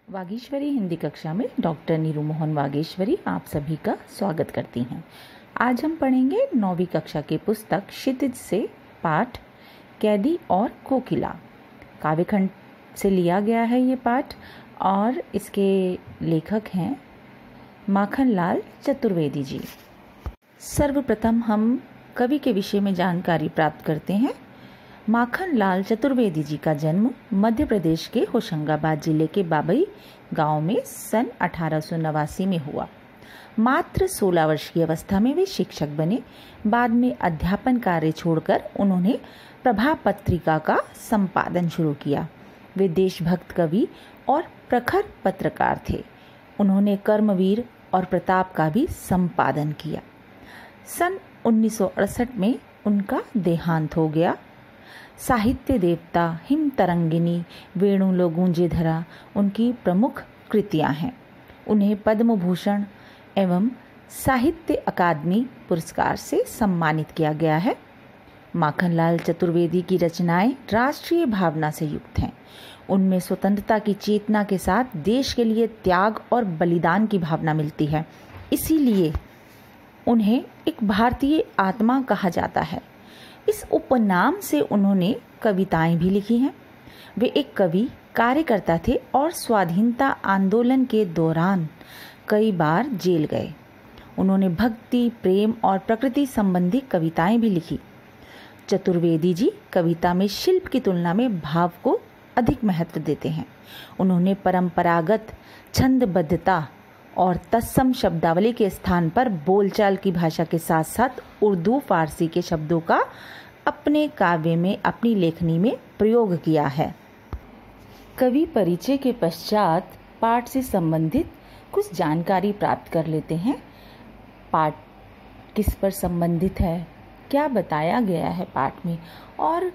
वागीश्वरी हिंदी कक्षा में डॉक्टर नीरू मोहन वागेश्वरी आप सभी का स्वागत करती हैं। आज हम पढ़ेंगे 9वीं कक्षा की पुस्तक क्षितिज से पाठ कैदी और कोकिला। काव्यखंड से लिया गया है ये पाठ और इसके लेखक हैं माखनलाल चतुर्वेदी जी। सर्वप्रथम हम कवि के विषय में जानकारी प्राप्त करते हैं। माखनलाल चतुर्वेदी जी का जन्म मध्य प्रदेश के होशंगाबाद जिले के बाबई गांव में सन 1889 में हुआ। मात्र 16 वर्ष की अवस्था में वे शिक्षक बने। बाद में अध्यापन कार्य छोड़कर उन्होंने प्रभा पत्रिका का संपादन शुरू किया। वे देशभक्त कवि और प्रखर पत्रकार थे। उन्होंने कर्मवीर और प्रताप का भी संपादन किया। सन 1968 में उनका देहांत हो गया। साहित्य देवता, हिम तरंगिनी, वेणु लो गूंजे धरा उनकी प्रमुख कृतियां हैं। उन्हें पद्म भूषण एवं साहित्य अकादमी पुरस्कार से सम्मानित किया गया है। माखनलाल चतुर्वेदी की रचनाएं राष्ट्रीय भावना से युक्त हैं। उनमें स्वतंत्रता की चेतना के साथ देश के लिए त्याग और बलिदान की भावना मिलती है। इसीलिए उन्हें एक भारतीय आत्मा कहा जाता है। इस उपनाम से उन्होंने कविताएं भी लिखी हैं। वे एक कवि, कार्यकर्ता थे और स्वाधीनता आंदोलन के दौरान कई बार जेल गए। उन्होंने भक्ति, प्रेम और प्रकृति संबंधी कविताएं भी लिखी। चतुर्वेदी जी कविता में शिल्प की तुलना में भाव को अधिक महत्व देते हैं। उन्होंने परंपरागत छंदबद्धता और तत्सम शब्दावली के स्थान पर बोलचाल की भाषा के साथ साथ उर्दू, फारसी के शब्दों का अपने काव्य में, अपनी लेखनी में प्रयोग किया है। कवि परिचय के पश्चात पाठ से संबंधित कुछ जानकारी प्राप्त कर लेते हैं। पाठ किस पर संबंधित है, क्या बताया गया है पाठ में, और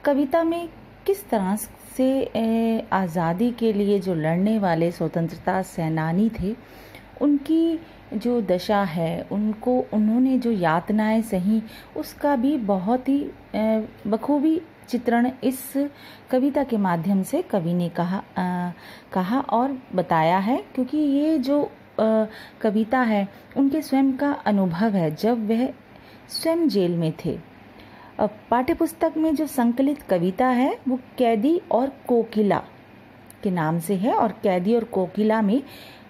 कविता में किस तरह से आज़ादी के लिए जो लड़ने वाले स्वतंत्रता सेनानी थे उनकी जो दशा है, उन्होंने जो यातनाएं सही, उसका भी बहुत ही बखूबी चित्रण इस कविता के माध्यम से कवि ने कहा और बताया है। क्योंकि ये जो कविता है उनके स्वयं का अनुभव है जब वह स्वयं जेल में थे। पाठ्यपुस्तक में जो संकलित कविता है वो कैदी और कोकिला के नाम से है। और कैदी और कोकिला में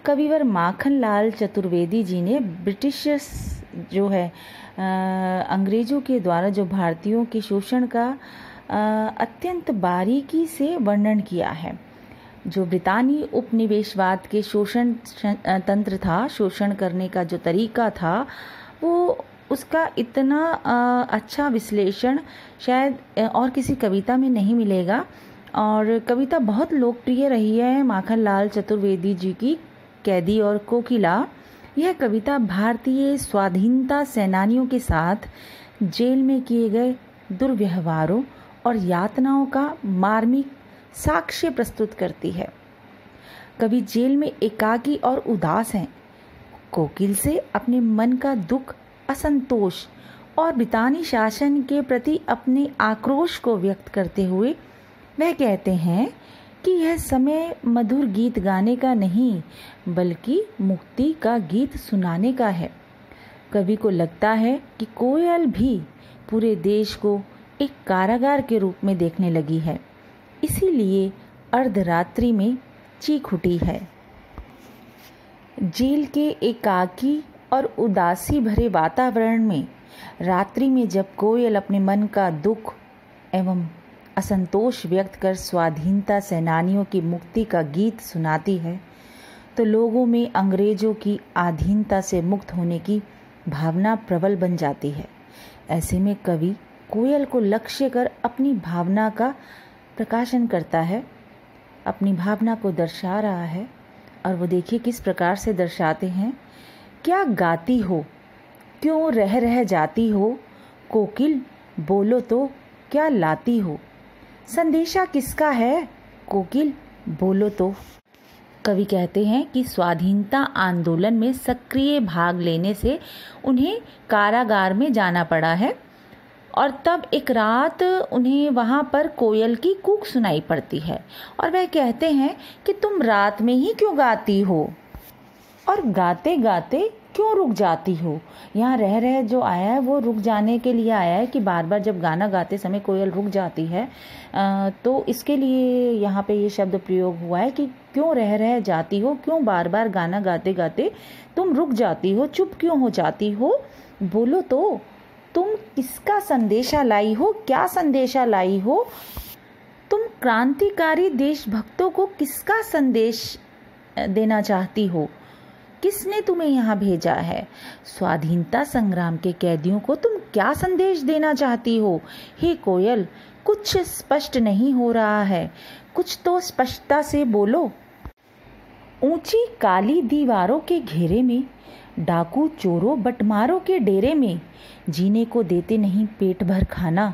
कविवर माखनलाल चतुर्वेदी जी ने ब्रिटिशर्स जो है अंग्रेज़ों के द्वारा जो भारतीयों के शोषण का अत्यंत बारीकी से वर्णन किया है। जो ब्रितानी उपनिवेशवाद के शोषण तंत्र था, शोषण करने का जो तरीका था, वो उसका इतना अच्छा विश्लेषण शायद और किसी कविता में नहीं मिलेगा। और कविता बहुत लोकप्रिय रही है माखनलाल चतुर्वेदी जी की कैदी और कोकिला। यह कविता भारतीय स्वाधीनता सेनानियों के साथ जेल में किए गए दुर्व्यवहारों और यातनाओं का मार्मिक साक्ष्य प्रस्तुत करती है। कवि जेल में एकाकी और उदास हैं। कोकिल से अपने मन का दुख, असंतोष और ब्रितानी शासन के प्रति अपने आक्रोश को व्यक्त करते हुए वह कहते हैं कि यह समय मधुर गीत गाने का नहीं बल्कि मुक्ति का गीत सुनाने का है। कवि को लगता है कि कोयल भी पूरे देश को एक कारागार के रूप में देखने लगी है, इसीलिए अर्धरात्रि में चीख उठी है। जेल के एकाकी और उदासी भरे वातावरण में रात्रि में जब कोयल अपने मन का दुख एवं असंतोष व्यक्त कर स्वाधीनता सेनानियों की मुक्ति का गीत सुनाती है तो लोगों में अंग्रेजों की अधीनता से मुक्त होने की भावना प्रबल बन जाती है। ऐसे में कवि कोयल को लक्ष्य कर अपनी भावना का प्रकाशन करता है, अपनी भावना को दर्शा रहा है। और वो देखिए किस प्रकार से दर्शाते हैं। क्या गाती हो, क्यों रह रह जाती हो, कोकिल बोलो तो क्या लाती हो, संदेशा किसका है, कोकिल बोलो तो। कवि कहते हैं कि स्वाधीनता आंदोलन में सक्रिय भाग लेने से उन्हें कारागार में जाना पड़ा है। और तब एक रात उन्हें वहाँ पर कोयल की कूक सुनाई पड़ती है और वह कहते हैं कि तुम रात में ही क्यों गाती हो और गाते गाते क्यों रुक जाती हो। यहाँ रह रहे जो आया है वो रुक जाने के लिए आया है कि बार बार जब गाना गाते समय कोयल रुक जाती है तो इसके लिए यहाँ पे ये शब्द प्रयोग हुआ है कि क्यों रह जाती हो, क्यों बार बार गाना गाते गाते तुम रुक जाती हो, चुप क्यों हो जाती हो, बोलो तो तुम किसका संदेशा लाई हो, क्या संदेशा लाई हो, तुम क्रांतिकारी देशभक्तों को किसका संदेश देना चाहती हो, किसने तुम्हें यहाँ भेजा है, स्वाधीनता संग्राम के कैदियों को तुम क्या संदेश देना चाहती हो। हे कोयल, कुछ स्पष्ट नहीं हो रहा है, कुछ तो स्पष्टता से बोलो। ऊंची काली दीवारों के घेरे में, डाकू चोरों बटमारों के डेरे में, जीने को देते नहीं पेट भर खाना,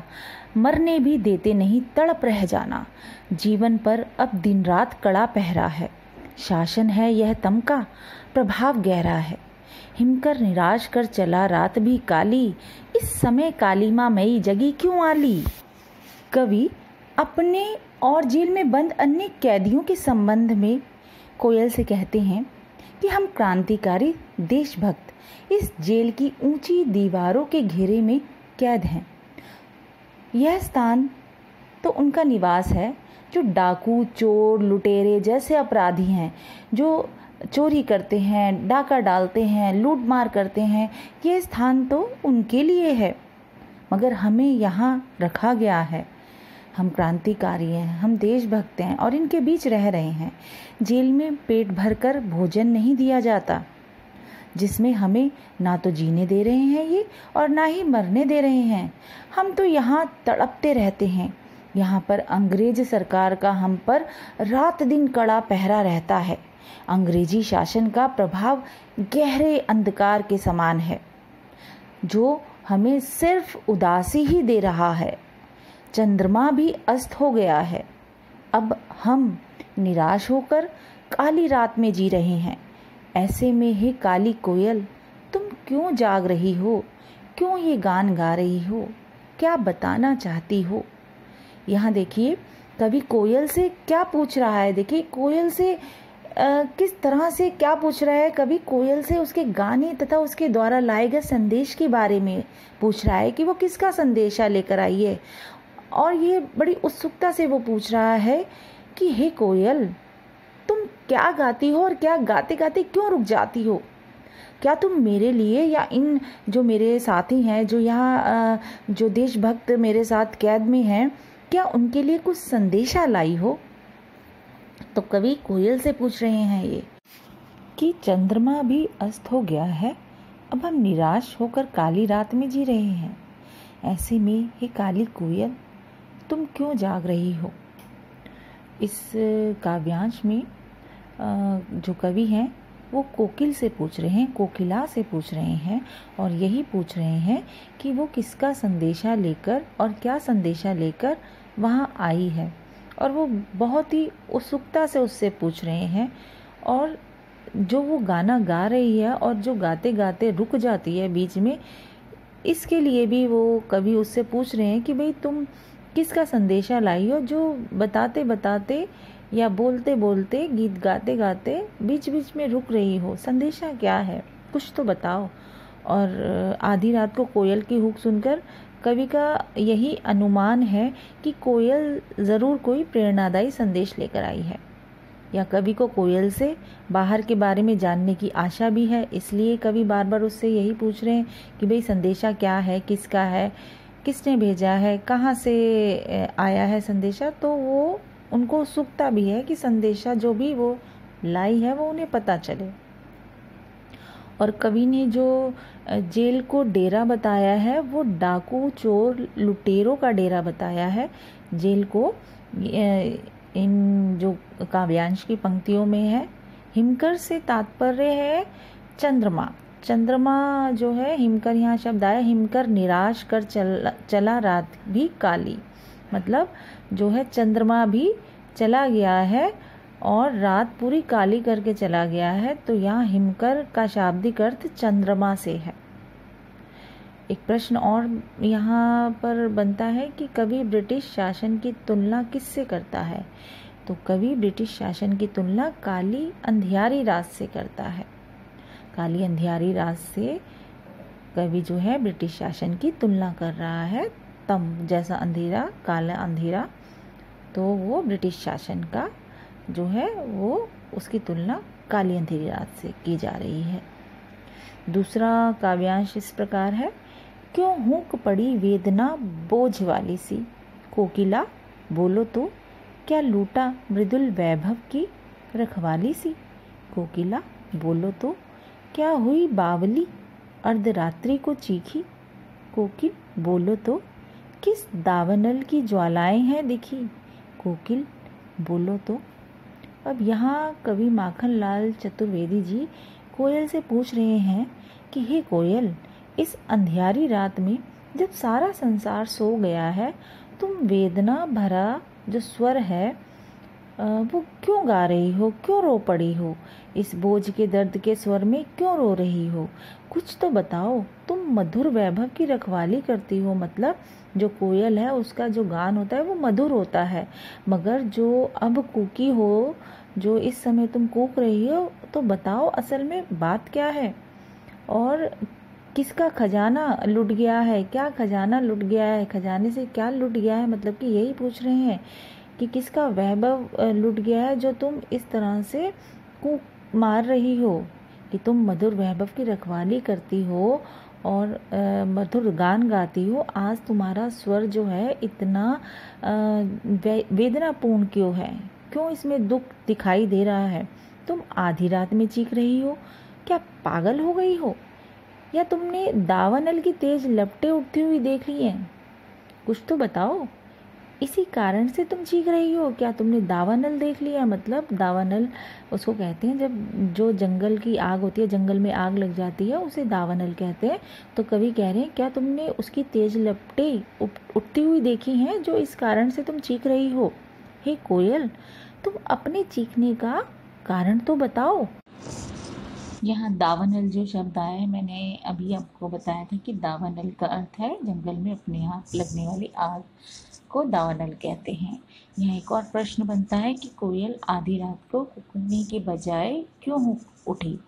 मरने भी देते नहीं तड़प रह जाना। जीवन पर अब दिन रात कड़ा पहरा है, शासन है यह तम का, प्रभाव गहरा है। हिमकर निराश कर चला रात भी काली, इस समय काली माँ मई जगी क्यों आली। कवि अपने और जेल में बंद अन्य कैदियों के संबंध में कोयल से कहते हैं कि हम क्रांतिकारी देशभक्त इस जेल की ऊंची दीवारों के घेरे में कैद हैं। यह स्थान तो उनका निवास है जो डाकू चोर लुटेरे जैसे अपराधी हैं, जो चोरी करते हैं, डाका डालते हैं, लूट मार करते हैं। ये स्थान तो उनके लिए है, मगर हमें यहाँ रखा गया है। हम क्रांतिकारी हैं, हम देशभक्त हैं और इनके बीच रह रहे हैं। जेल में पेट भरकर भोजन नहीं दिया जाता, जिसमें हमें ना तो जीने दे रहे हैं ये और ना ही मरने दे रहे हैं। हम तो यहाँ तड़पते रहते हैं। यहाँ पर अंग्रेज सरकार का हम पर रात दिन कड़ा पहरा रहता है। अंग्रेजी शासन का प्रभाव गहरे अंधकार के समान है, जो हमें सिर्फ उदासी ही दे रहा है। चंद्रमा भी अस्त हो गया है। अब हम निराश होकर काली रात में जी रहे हैं। ऐसे में हे काली कोयल, तुम क्यों जाग रही हो, क्यों ये गान गा रही हो, क्या बताना चाहती हो। यहाँ देखिए कवि कोयल से क्या पूछ रहा है। देखिए कोयल से किस तरह से क्या पूछ रहा है। कवि कोयल से उसके गाने तथा उसके द्वारा लाए गए संदेश के बारे में पूछ रहा है कि वो किसका संदेशा लेकर आई है। और ये बड़ी उत्सुकता से वो पूछ रहा है कि हे कोयल, तुम क्या गाती हो और क्या गाते गाते क्यों रुक जाती हो। क्या तुम मेरे लिए या इन जो मेरे साथी हैं, जो यहाँ जो देशभक्त मेरे साथ कैद में हैं, क्या उनके लिए कुछ संदेशा लाई हो। तो कवि कोयल से पूछ रहे हैं ये कि चंद्रमा भी अस्त हो गया है, अब हम निराश होकर काली रात में जी रहे हैं। ऐसे में हे काली कोयल, तुम क्यों जाग रही हो। इस काव्यांश में जो कवि हैं वो कोकिल से पूछ रहे हैं, कोकिला से पूछ रहे हैं और यही पूछ रहे हैं कि वो किसका संदेशा लेकर और क्या संदेशा लेकर वहाँ आई है। और वो बहुत ही उत्सुकता से उससे पूछ रहे हैं। और जो वो गाना गा रही है और जो गाते गाते रुक जाती है बीच में, इसके लिए भी वो कवि उससे पूछ रहे हैं कि भाई तुम किसका संदेशा लाई हो, जो बताते बताते या बोलते बोलते गीत गाते गाते बीच बीच में रुक रही हो। संदेशा क्या है, कुछ तो बताओ। और आधी रात को कोयल की हुक सुनकर कवि का यही अनुमान है कि कोयल ज़रूर कोई प्रेरणादायी संदेश लेकर आई है, या कवि को कोयल से बाहर के बारे में जानने की आशा भी है। इसलिए कवि बार बार उससे यही पूछ रहे हैं कि भाई संदेशा क्या है, किसका है, किसने भेजा है, कहाँ से आया है संदेशा। तो वो उनको उत्सुकता भी है कि संदेशा जो भी वो लाई है वो उन्हें पता चले। और कवि ने जो जेल को डेरा बताया है वो डाकू चोर लुटेरों का डेरा बताया है। जेल को इन जो काव्यांश की पंक्तियों में है, हिमकर से तात्पर्य है चंद्रमा। चंद्रमा जो है, हिमकर यहाँ शब्द आया, हिमकर निराश कर चला रात भी काली, मतलब जो है चंद्रमा भी चला गया है और रात पूरी काली करके चला गया है। तो यहाँ हिमकर का शाब्दिक अर्थ चंद्रमा से है। एक प्रश्न और यहाँ पर बनता है कि कवि ब्रिटिश शासन की तुलना किससे करता है? तो कवि ब्रिटिश शासन की तुलना काली अंधियारी रात से करता है। काली अंधियारी रात से कवि जो है ब्रिटिश शासन की तुलना कर रहा है। तम जैसा अंधेरा, काला अंधेरा, तो वो ब्रिटिश शासन का जो है वो उसकी तुलना काली अंधेरी रात से की जा रही है। दूसरा काव्यांश इस प्रकार है, क्यों हुक पड़ी वेदना बोझ वाली सी, कोकिला बोलो तो क्या लूटा मृदुल वैभव की रखवाली सी, कोकिला बोलो तो क्या हुई बावली अर्धरात्रि को चीखी, कोकिल बोलो तो किस दावानल की ज्वालाएं हैं दिखी, कोकिल बोलो तो। अब यहाँ कवि माखनलाल चतुर्वेदी जी कोयल से पूछ रहे हैं कि हे कोयल, इस अंधियारी रात में जब सारा संसार सो गया है, तुम वेदना भरा जो स्वर है वो क्यों गा रही हो, क्यों रो पड़ी हो, इस बोझ के दर्द के स्वर में क्यों रो रही हो, कुछ तो बताओ। तुम मधुर वैभव की रखवाली करती हो, मतलब जो कोयल है उसका जो गान होता है वो मधुर होता है, मगर जो अब कूकी हो, जो इस समय तुम कूक रही हो, तो बताओ असल में बात क्या है और किसका खजाना लुट गया है, क्या खजाना लुट गया है, खजाने से क्या लुट गया है, मतलब कि यही पूछ रहे हैं कि किसका वैभव लुट गया है जो तुम इस तरह से कूक मार रही हो, कि तुम मधुर वैभव की रखवाली करती हो और मधुर गान गाती हो, आज तुम्हारा स्वर जो है इतना वेदनापूर्ण क्यों है, क्यों इसमें दुख दिखाई दे रहा है, तुम आधी रात में चीख रही हो, क्या पागल हो गई हो, या तुमने दावानल की तेज लपटें उठती हुई देख ली हैं, कुछ तो बताओ, इसी कारण से तुम चीख रही हो, क्या तुमने दावानल देख लिया। मतलब दावानल उसको कहते हैं जब जो जंगल की आग होती है, जंगल में आग लग जाती है, उसे दावानल कहते हैं। तो कवि कह रहे हैं क्या तुमने उसकी तेज लपटें उठती हुई देखी हैं जो इस कारण से तुम चीख रही हो। हे कोयल, तुम अपने चीखने का कारण तो बताओ। यहाँ दावानल जो शब्द आया है, मैंने अभी आपको बताया था कि दावानल का अर्थ है जंगल में अपने यहाँ लगने वाली आग को दावानल कहते हैं। यहाँ एक और प्रश्न बनता है कि कोयल आधी रात को कूकने के बजाय क्यों उठी।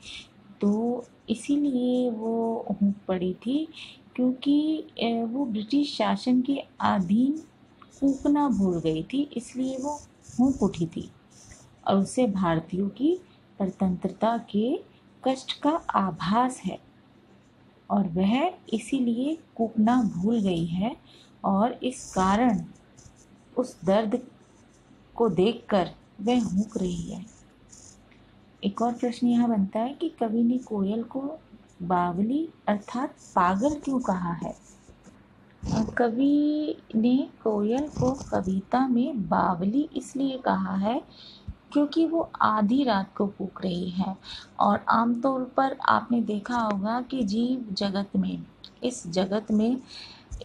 तो इसीलिए वो हूँक पड़ी थी क्योंकि वो ब्रिटिश शासन के अधीन कूकना भूल गई थी, इसलिए वो हूँक उठी थी और उससे भारतीयों की स्वतंत्रता के कष्ट का आभास है और वह इसीलिए कूकना भूल गई है और इस कारण उस दर्द को देखकर वह हूँक रही है। एक और प्रश्न यहाँ बनता है कि कवि ने कोयल को बावली अर्थात पागल क्यों कहा है। कवि ने कोयल को कविता में बावली इसलिए कहा है क्योंकि वो आधी रात को कूक रही है और आमतौर पर आपने देखा होगा कि जीव जगत में, इस जगत में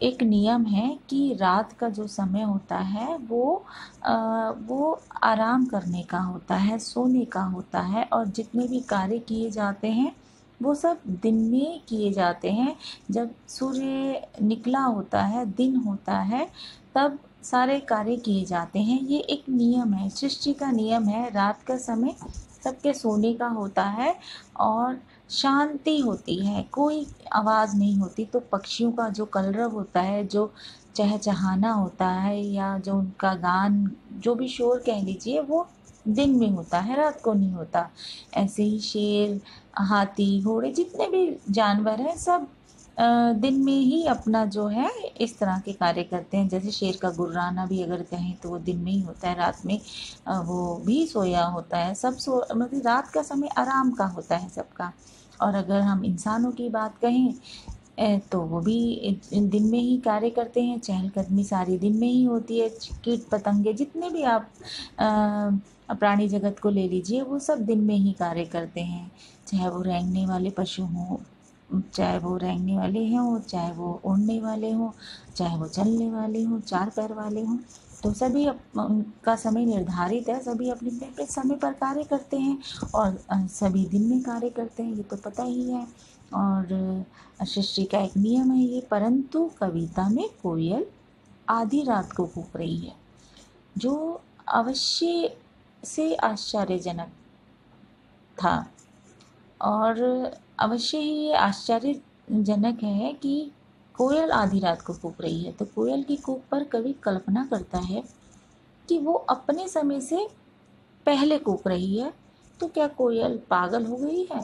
एक नियम है कि रात का जो समय होता है वो आराम करने का होता है, सोने का होता है और जितने भी कार्य किए जाते हैं वो सब दिन में किए जाते हैं। जब सूर्य निकला होता है, दिन होता है, तब सारे कार्य किए जाते हैं। ये एक नियम है, सृष्टि का नियम है। रात का समय सबके सोने का होता है और शांति होती है, कोई आवाज़ नहीं होती। तो पक्षियों का जो कलरव होता है, जो चहचहाना होता है या जो उनका गान, जो भी शोर कह लीजिए, वो दिन में होता है, रात को नहीं होता। ऐसे ही शेर, हाथी, घोड़े, जितने भी जानवर हैं सब दिन में ही अपना जो है इस तरह के कार्य करते हैं। जैसे शेर का गुर्राना भी अगर कहें तो वो दिन में ही होता है, रात में वो भी सोया होता है। सब मतलब रात का समय आराम का होता है सबका। और अगर हम इंसानों की बात कहें तो वो भी दिन में ही कार्य करते हैं, चहलकदमी सारी दिन में ही होती है। कीट पतंगे जितने भी आप प्राणी जगत को ले लीजिए, वो सब दिन में ही कार्य करते हैं, चाहे वो रेंगने वाले पशु हों, चाहे वो रेंगने वाले हों, चाहे वो उड़ने वाले हों, चाहे वो चलने वाले हों, चार पैर वाले हों। तो सभी उनका समय निर्धारित है, सभी अपने अपने समय पर कार्य करते हैं और सभी दिन में कार्य करते हैं, ये तो पता ही है। और सृष्टि का एक नियम है ये। परंतु कविता में कोयल आधी रात को कूक रही है, जो अवश्य से आश्चर्यजनक था। और अवश्य ही ये आश्चर्यजनक है कि कोयल आधी रात को कूक रही है। तो कोयल की कूक पर कवि कल्पना करता है कि वो अपने समय से पहले कूक रही है। तो क्या कोयल पागल हो गई है?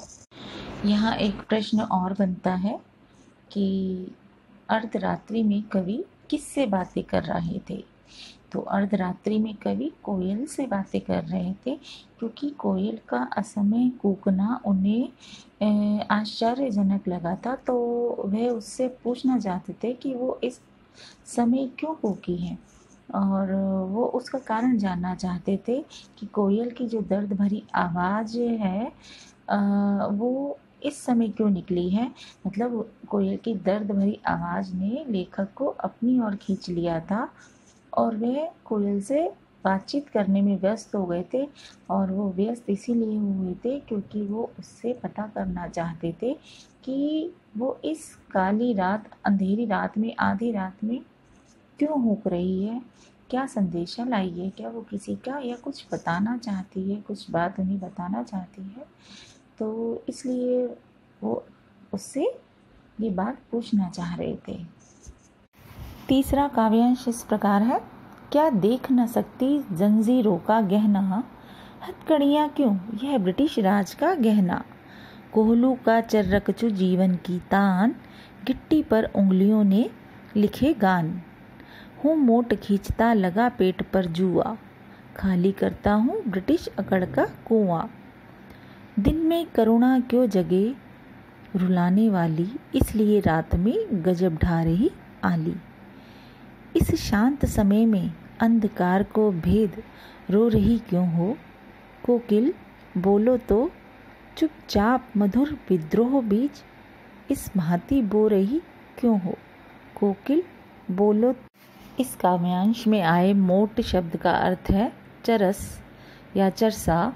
यहाँ एक प्रश्न और बनता है कि अर्धरात्रि में कवि किससे बातें कर रहे थे? तो अर्धरात्रि में कवि कोयल से बातें कर रहे थे, क्योंकि कोयल का असमय कूकना उन्हें आश्चर्यजनक लगा था। तो वह उससे पूछना चाहते थे कि वो इस समय क्यों कूकी है, और वो उसका कारण जानना चाहते थे कि कोयल की जो दर्द भरी आवाज़ है वो इस समय क्यों निकली है। मतलब कोयल की दर्द भरी आवाज़ ने लेखक को अपनी ओर खींच लिया था, और वे कोयल से बातचीत करने में व्यस्त हो गए थे। और वो व्यस्त इसीलिए हुए थे क्योंकि वो उससे पता करना चाहते थे कि वो इस काली रात, अंधेरी रात में, आधी रात में क्यों हुक रही है, क्या संदेशा लाई है, क्या वो किसी का या कुछ बताना चाहती है, कुछ बात उन्हें बताना चाहती है। तो इसलिए वो उससे ये बात पूछना चाह रहे थे। तीसरा काव्यांश इस प्रकार है। क्या देख न सकती जंजीरों का गहना, हथकड़ियाँ क्यों यह ब्रिटिश राज का गहना। कोहलू का चर्रकचू जीवन की तान, गिट्टी पर उंगलियों ने लिखे गान। हूँ मोट खींचता लगा पेट पर जुआ, खाली करता हूँ ब्रिटिश अकड़ का कुआं। दिन में करुणा क्यों जगे रुलाने वाली, इसलिए रात में गजब ढा रही आली। इस शांत समय में अंधकार को भेद रो रही क्यों हो, कोकिल बोलो तो चुपचाप मधुर विद्रोह बीज इस भांति बो रही क्यों हो, कोकिल बोलो। इस काव्यांश में आए मोट शब्द का अर्थ है चरस या चरसा,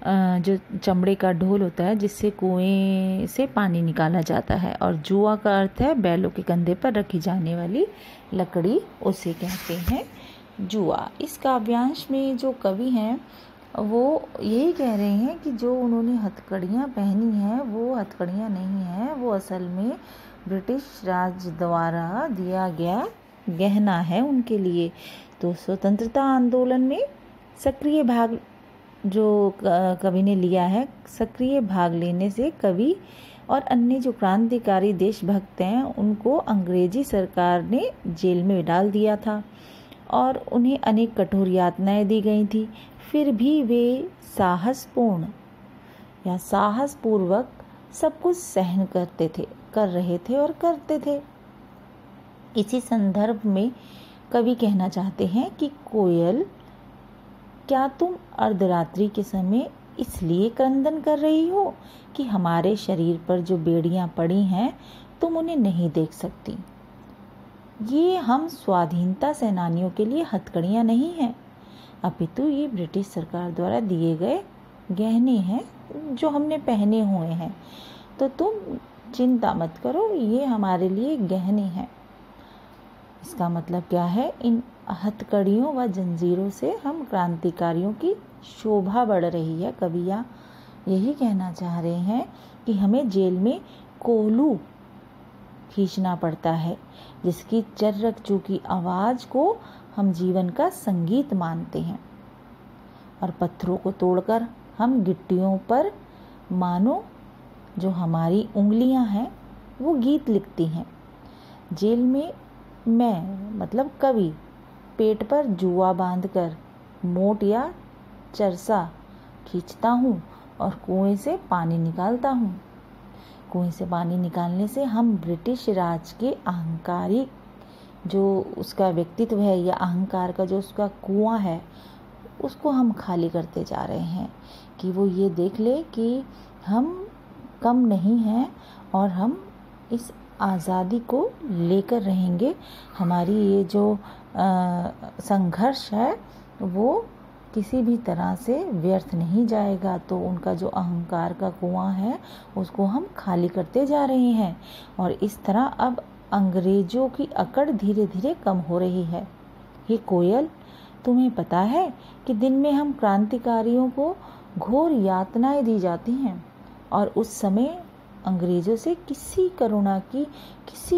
जो चमड़े का ढोल होता है जिससे कुएं से पानी निकाला जाता है। और जुआ का अर्थ है बैलों के कंधे पर रखी जाने वाली लकड़ी, उसे कहते हैं जुआ। इस काव्यांश में जो कवि हैं वो यही कह रहे हैं कि जो उन्होंने हथकड़ियाँ पहनी हैं वो हथकड़ियाँ नहीं हैं, वो असल में ब्रिटिश राज द्वारा दिया गया गहना है उनके लिए। तो स्वतंत्रता आंदोलन में सक्रिय भाग जो कवि ने लिया है, सक्रिय भाग लेने से कवि और अन्य जो क्रांतिकारी देशभक्त हैं उनको अंग्रेजी सरकार ने जेल में डाल दिया था और उन्हें अनेक कठोर यातनाएं दी गई थी। फिर भी वे साहसपूर्ण या साहसपूर्वक सब कुछ सहन कर रहे थे और करते थे। इसी संदर्भ में कवि कहना चाहते हैं कि कोयल, क्या तुम अर्धरात्रि के समय इसलिए क्रंदन कर रही हो कि हमारे शरीर पर जो बेड़ियां पड़ी हैं तुम उन्हें नहीं देख सकती। ये हम स्वाधीनता सेनानियों के लिए हथकड़ियां नहीं हैं, अपितु ये ब्रिटिश सरकार द्वारा दिए गए गहने हैं जो हमने पहने हुए हैं। तो तुम चिंता मत करो, ये हमारे लिए गहने हैं। इसका मतलब क्या है? इन हथकड़ियों व जंजीरों से हम क्रांतिकारियों की शोभा बढ़ रही है। कविया यही कहना चाह रहे हैं कि हमें जेल में कोहलू खींचना पड़ता है, जिसकी चर्रक चूकी आवाज़ को हम जीवन का संगीत मानते हैं, और पत्थरों को तोड़कर हम गिट्टियों पर मानो जो हमारी उंगलियां हैं वो गीत लिखती हैं। जेल में मैं मतलब कवि पेट पर जुआ बांधकर मोट या चरसा खींचता हूँ और कुएं से पानी निकालता हूँ। कुएं से पानी निकालने से हम ब्रिटिश राज के अहंकारी जो उसका व्यक्तित्व है या अहंकार का जो उसका कुआं है उसको हम खाली करते जा रहे हैं, कि वो ये देख ले कि हम कम नहीं हैं और हम इस आज़ादी को लेकर रहेंगे। हमारी ये जो संघर्ष है वो किसी भी तरह से व्यर्थ नहीं जाएगा। तो उनका जो अहंकार का कुआं है उसको हम खाली करते जा रहे हैं और इस तरह अब अंग्रेजों की अकड़ धीरे धीरे कम हो रही है। हे कोयल, तुम्हें पता है कि दिन में हम क्रांतिकारियों को घोर यातनाएं दी जाती हैं और उस समय अंग्रेजों से किसी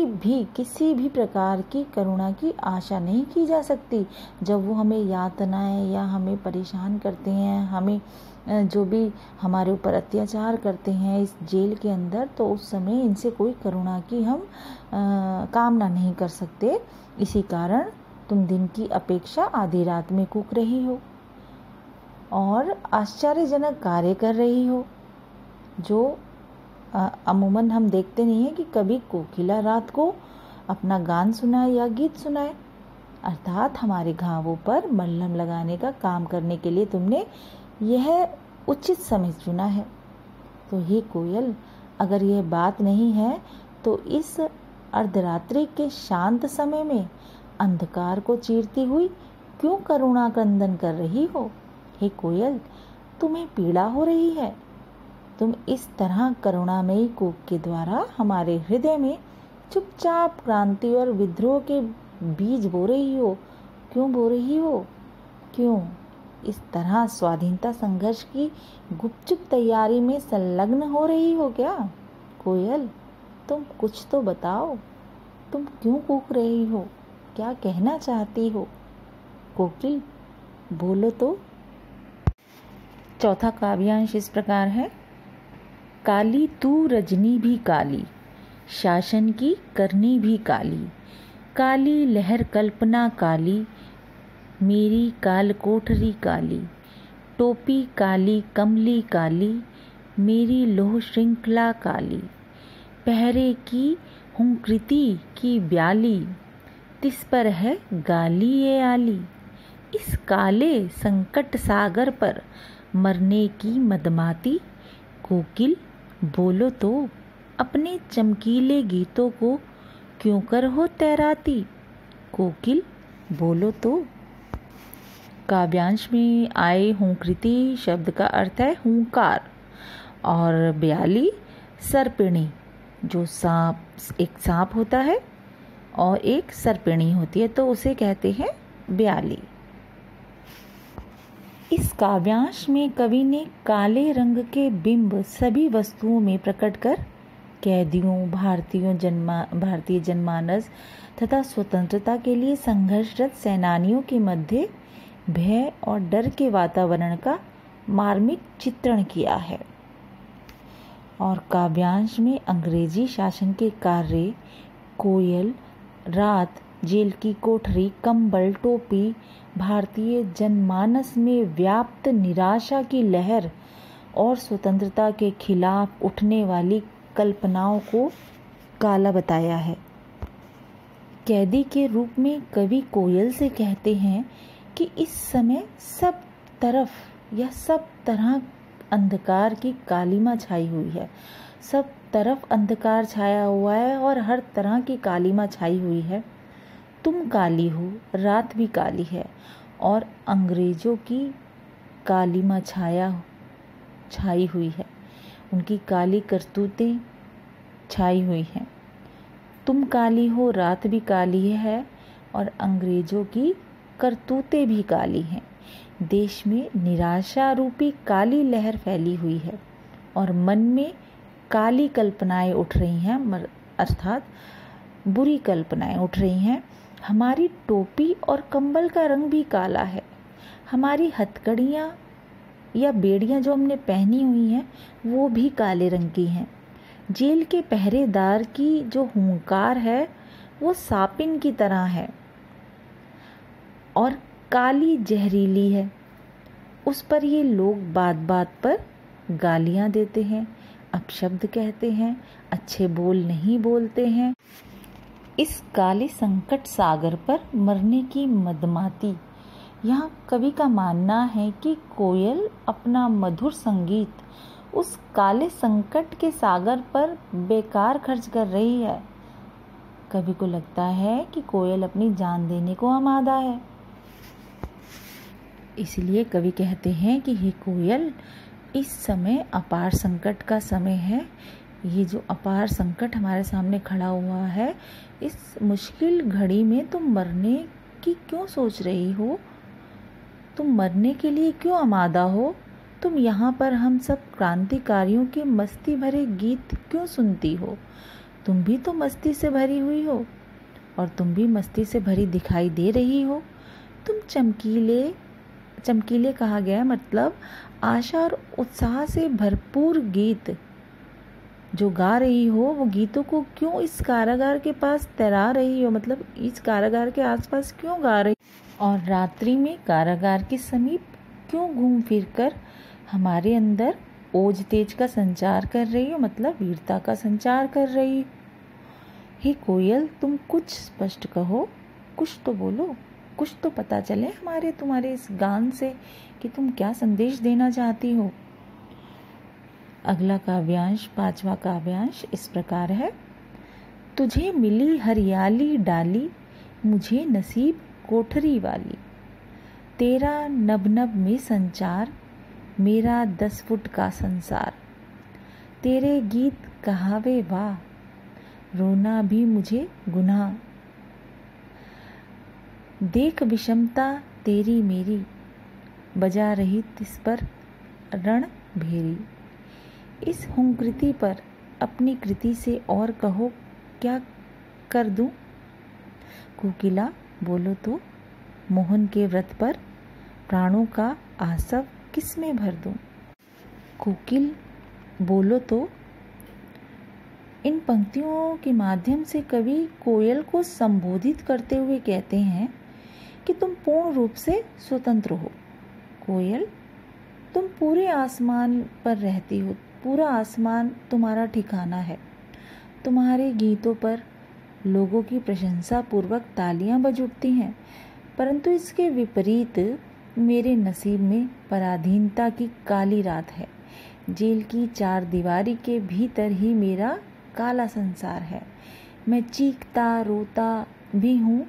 भी प्रकार की करुणा की आशा नहीं की जा सकती। जब वो हमें यातनाएं या हमें परेशान करते हैं, हमें जो भी हमारे ऊपर अत्याचार करते हैं इस जेल के अंदर, तो उस समय इनसे कोई करुणा की हम कामना नहीं कर सकते। इसी कारण तुम दिन की अपेक्षा आधी रात में कूक रही हो और आश्चर्यजनक कार्य कर रही हो, जो अमूमन हम देखते नहीं हैं कि कभी कोकिला रात को अपना गान सुनाए या गीत सुनाए। अर्थात हमारे घावों पर मलहम लगाने का काम करने के लिए तुमने यह उचित समय चुना है। तो हे कोयल, अगर यह बात नहीं है तो इस अर्धरात्रि के शांत समय में अंधकार को चीरती हुई क्यों करुणा क्रंदन कर रही हो? हे कोयल, तुम्हें पीड़ा हो रही है। तुम इस तरह करुणामयी कूक के द्वारा हमारे हृदय में चुपचाप क्रांति और विद्रोह के बीज बो रही हो। क्यों बो रही हो? क्यों इस तरह स्वाधीनता संघर्ष की गुपचुप तैयारी में संलग्न हो रही हो क्या? कोयल, तुम कुछ तो बताओ, तुम क्यों कूक रही हो? क्या कहना चाहती हो? कोकिल, बोलो तो। चौथा काव्यांश इस प्रकार है। काली तू रजनी भी काली, शासन की करनी भी काली, काली लहर कल्पना काली, मेरी काल कोठरी काली, टोपी काली कमली काली, मेरी लोह श्रृंखला काली, पहरे की हुंकृति की ब्याली, तिस पर है गाली ये आली, इस काले संकट सागर पर मरने की मदमाती। कोकिल, बोलो तो, अपने चमकीले गीतों को क्यों कर हो तैराती? कोकिल, बोलो तो। काव्यांश में आए हुंकृति शब्द का अर्थ है हुंकार और ब्याली सर्पिणी, जो एक सांप होता है और एक सर्पिणी होती है, तो उसे कहते हैं ब्याली। इस काव्यांश में कवि ने काले रंग के बिंब सभी वस्तुओं में प्रकट कर कैदियों, भारतीय जनमानस तथा स्वतंत्रता के लिए संघर्षरत सेनानियों के मध्य भय और डर के वातावरण का मार्मिक चित्रण किया है। और काव्यांश में अंग्रेजी शासन के कार्य, कोयल, रात, जेल की कोठरी, कंबल, टोपी, भारतीय जनमानस में व्याप्त निराशा की लहर और स्वतंत्रता के खिलाफ उठने वाली कल्पनाओं को काला बताया है। कैदी के रूप में कवि कोयल से कहते हैं कि इस समय सब तरह अंधकार की कालीमा छाई हुई है। सब तरफ अंधकार छाया हुआ है और हर तरह की कालीमा छाई हुई है। तुम काली हो, रात भी काली है और अंग्रेजों की कालीमा छाई हुई है, उनकी काली करतूतें छाई हुई हैं। तुम काली हो, रात भी काली है और अंग्रेजों की करतूतें भी काली हैं। देश में निराशा रूपी काली लहर फैली हुई है और मन में काली कल्पनाएं उठ रही हैं, अर्थात बुरी कल्पनाएं उठ रही हैं। हमारी टोपी और कंबल का रंग भी काला है। हमारी हथकड़ियाँ या बेड़ियाँ जो हमने पहनी हुई हैं वो भी काले रंग की हैं। जेल के पहरेदार की जो हुंकार है वो सापिन की तरह है और काली जहरीली है। उस पर ये लोग बात बात पर गालियाँ देते हैं, अपशब्द कहते हैं, अच्छे बोल नहीं बोलते हैं। इस काले संकट सागर पर मरने की मदमाती। यहाँ कवि का मानना है कि कोयल अपना मधुर संगीत उस काले संकट के सागर पर बेकार खर्च कर रही है। कवि को लगता है कि कोयल अपनी जान देने को आमादा है। इसलिए कवि कहते हैं कि हे कोयल, इस समय अपार संकट का समय है। ये जो अपार संकट हमारे सामने खड़ा हुआ है, इस मुश्किल घड़ी में तुम मरने की क्यों सोच रही हो? तुम मरने के लिए क्यों आमादा हो? तुम यहाँ पर हम सब क्रांतिकारियों के मस्ती भरे गीत क्यों सुनती हो? तुम भी तो मस्ती से भरी हुई हो और तुम भी मस्ती से भरी दिखाई दे रही हो। तुम चमकीले कहा गया मतलब आशा और उत्साह से भरपूर गीत जो गा रही हो, वो गीतों को क्यों इस कारागार के पास तैरा रही हो? मतलब इस कारागार के आसपास क्यों गा रही और रात्रि में कारागार के समीप क्यों घूम फिर कर हमारे अंदर ओज तेज का संचार कर रही हो, मतलब वीरता का संचार कर रही हो। हे कोयल, तुम कुछ स्पष्ट कहो, कुछ तो बोलो, कुछ तो पता चले हमारे तुम्हारे इस गान से कि तुम क्या संदेश देना चाहती हो। अगला काव्यांश, 5वां काव्यांश इस प्रकार है। तुझे मिली हरियाली डाली, मुझे नसीब कोठरी वाली। तेरा नभ नभ में संचार, मेरा 10 फुट का संसार। तेरे गीत कहावे वाह, रोना भी मुझे गुनाह। देख विषमता तेरी मेरी, बजा रही तिस पर रण भेरी। इस हुंकृति पर अपनी कृति से और कहो क्या कर दूं? कोकिला बोलो तो, मोहन के व्रत पर प्राणों का आसव किस में भर दूं? कोकिल बोलो तो। इन पंक्तियों के माध्यम से कवि कोयल को संबोधित करते हुए कहते हैं कि तुम पूर्ण रूप से स्वतंत्र हो। कोयल, तुम पूरे आसमान पर रहती हो, पूरा आसमान तुम्हारा ठिकाना है। तुम्हारे गीतों पर लोगों की प्रशंसा पूर्वक तालियां बज उठती हैं, परंतु इसके विपरीत मेरे नसीब में पराधीनता की काली रात है। जेल की 4 दीवारी के भीतर ही मेरा काला संसार है। मैं चीखता रोता भी हूँ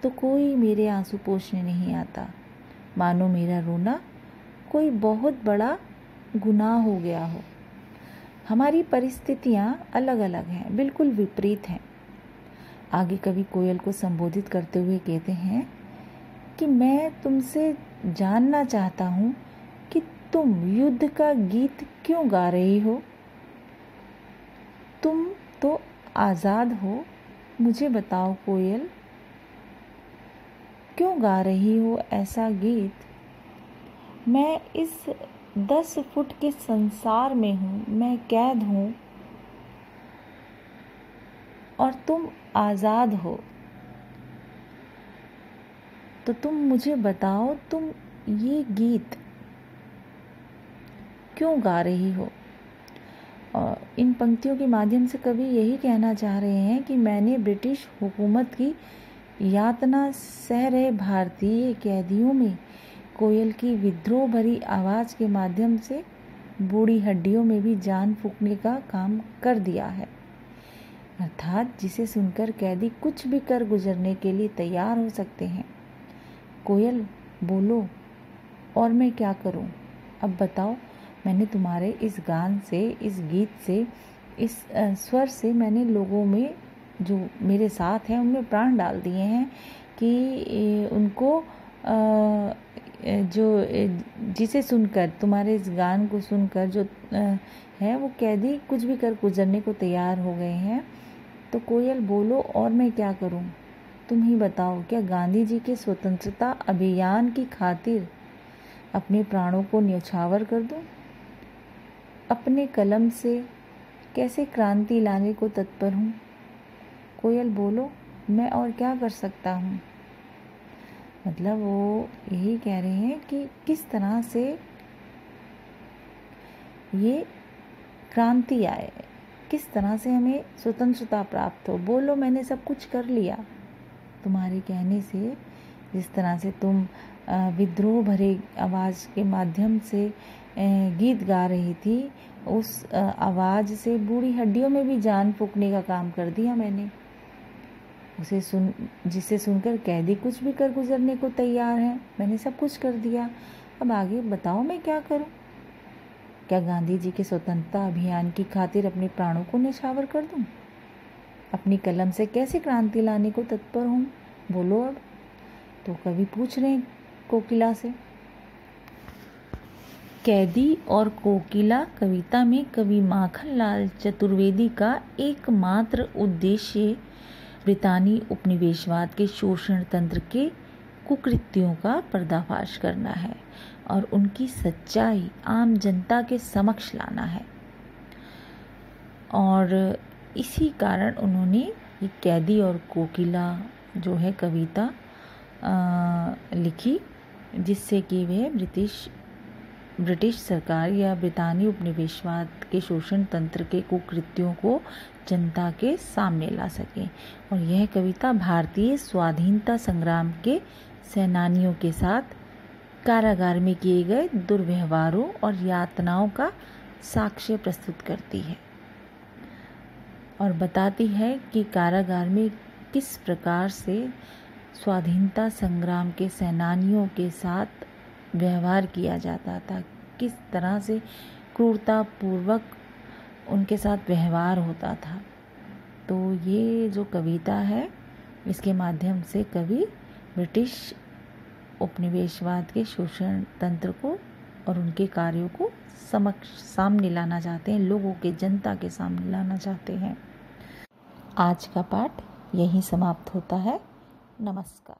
तो कोई मेरे आंसू पोंछने नहीं आता, मानो मेरा रोना कोई बहुत बड़ा गुनाह हो गया हो। हमारी परिस्थितियाँ अलग अलग हैं, बिल्कुल विपरीत हैं। आगे कवि कोयल को संबोधित करते हुए कहते हैं कि मैं तुमसे जानना चाहता हूँ कि तुम युद्ध का गीत क्यों गा रही हो? तुम तो आज़ाद हो, मुझे बताओ कोयल, क्यों गा रही हो ऐसा गीत? मैं इस 10 फुट के संसार में हूँ, मैं कैद हूँ और तुम आज़ाद हो। तो तुम मुझे बताओ, तुम ये गीत क्यों गा रही हो? और इन पंक्तियों के माध्यम से कवि यही कहना चाह रहे हैं कि मैंने ब्रिटिश हुकूमत की यातना सह रहे भारतीय कैदियों में कोयल की विद्रोह भरी आवाज़ के माध्यम से बूढ़ी हड्डियों में भी जान फूंकने का काम कर दिया है। अर्थात जिसे सुनकर कैदी कुछ भी कर गुजरने के लिए तैयार हो सकते हैं। कोयल बोलो, और मैं क्या करूं? अब बताओ, मैंने तुम्हारे इस गान से, इस गीत से, इस स्वर से मैंने लोगों में जो मेरे साथ हैं उनमें प्राण डाल दिए हैं कि उनको जो जिसे सुनकर, तुम्हारे इस गान को सुनकर जो है वो कैदी कुछ भी कर गुजरने को तैयार हो गए हैं। तो कोयल बोलो, और मैं क्या करूं? तुम ही बताओ, क्या गांधी जी के स्वतंत्रता अभियान की खातिर अपने प्राणों को न्यौछावर कर दूं? अपने कलम से कैसे क्रांति लाने को तत्पर हूँ? कोयल बोलो, मैं और क्या कर सकता हूँ? मतलब वो यही कह रहे हैं कि किस तरह से ये क्रांति आए, किस तरह से हमें स्वतंत्रता प्राप्त हो। बोलो, मैंने सब कुछ कर लिया तुम्हारे कहने से। जिस तरह से तुम विद्रोह भरे आवाज़ के माध्यम से गीत गा रही थी, उस आवाज़ से बूढ़ी हड्डियों में भी जान फूंकने का काम कर दिया मैंने। जिसे सुनकर कैदी कुछ भी कर गुजरने को तैयार है। मैंने सब कुछ कर दिया, अब आगे बताओ मैं क्या करूं? क्या गांधी जी के स्वतंत्रता अभियान की खातिर अपने प्राणों को न्यौछावर कर दूं? अपनी कलम से कैसे क्रांति लाने को तत्पर हूं? बोलो अब। तो कवि पूछ रहे हैं कोकिला से। कैदी और कोकिला कविता में कवि माखनलाल चतुर्वेदी का एकमात्र उद्देश्य ब्रितानी उपनिवेशवाद के शोषण तंत्र के कुकृत्यों का पर्दाफाश करना है और उनकी सच्चाई आम जनता के समक्ष लाना है। और इसी कारण उन्होंने ये कैदी और कोकिला जो है कविता लिखी, जिससे कि वह ब्रिटिश सरकार या ब्रितानी उपनिवेशवाद के शोषण तंत्र के कुकृत्यों को जनता के सामने ला सके। और यह कविता भारतीय स्वाधीनता संग्राम के सेनानियों के साथ कारागार में किए गए दुर्व्यवहारों और यातनाओं का साक्ष्य प्रस्तुत करती है और बताती है कि कारागार में किस प्रकार से स्वाधीनता संग्राम के सेनानियों के साथ व्यवहार किया जाता था, किस तरह से क्रूरतापूर्वक उनके साथ व्यवहार होता था। तो ये जो कविता है, इसके माध्यम से कवि ब्रिटिश उपनिवेशवाद के शोषण तंत्र को और उनके कार्यों को सामने लाना चाहते हैं, लोगों के, जनता के सामने लाना चाहते हैं। आज का पाठ यहीं समाप्त होता है। नमस्कार।